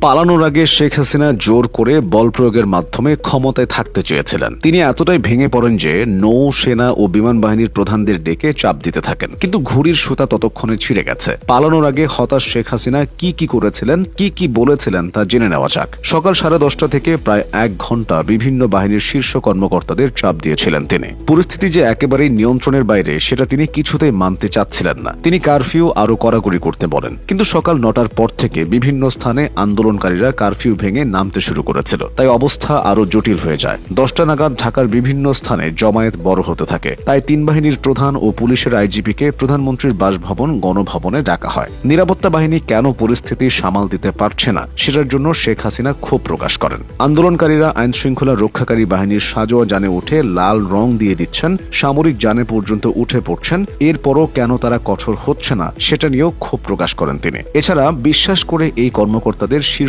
পালানোর আগে শেখ হাসিনা জোর করে বল প্রয়োগের মাধ্যমে ক্ষমতায় থাকতে চেয়েছিলেন। তিনি এতটাই ভেঙে পড়েন যে নৌ সেনা ও বিমান বাহিনীর প্রধানদের ডেকে চাপ দিতে থাকেন, কিন্তু ঘুড়ির সুতা ততক্ষণে ছিঁড়ে গেছে। পালানোর আগে হতাশ শেখ হাসিনা কি করেছিলেন, কি বলেছিলেন তা জেনে নেওয়া যাক। সকাল 10:30 থেকে প্রায় 1 ঘন্টা বিভিন্ন বাহিনীর শীর্ষ কর্মকর্তাদের চাপ দিয়েছিলেন তিনি। পরিস্থিতি যে একেবারেই নিয়ন্ত্রণের বাইরে সেটা তিনি কিছুতেই মানতে চাচ্ছিলেন না। তিনি কারফিউ আরো কড়াকড়ি করতে বলেন, কিন্তু সকাল 9টার পর থেকে বিভিন্ন স্থানে আন্দোলনকারীরা কারফিউ ভেঙে নামতে শুরু করেছিল। তাই অবস্থা আরো জটিল হয়ে যায়। 10টা নাগাদ ঢাকার বিভিন্ন স্থানে জমায়েত বড় হতে থাকে। তাই 3 বাহিনীর প্রধান ও পুলিশের আইজিপিকে প্রধানমন্ত্রীর বাসভবন গণভবনে ডাকা হয়। নিরাপত্তা বাহিনী কেন পরিস্থিতি সামাল দিতে পারছে না সেটার জন্য শেখ হাসিনা ক্ষোভ প্রকাশ করেন। আন্দোলনকারীরা আইন শৃঙ্খলা রক্ষাকারী বাহিনীর সাজোয়া যানে উঠে লাল রং দিয়ে দিচ্ছেন, সামরিক যানে পর্যন্ত উঠে পড়ছেন। এরপরও কেন তারা কঠোর হচ্ছে না সেটা নিয়েও ক্ষোভ প্রকাশ করেন তিনি। এছাড়া বিশ্বাস করে এই কর্মকর্তাদের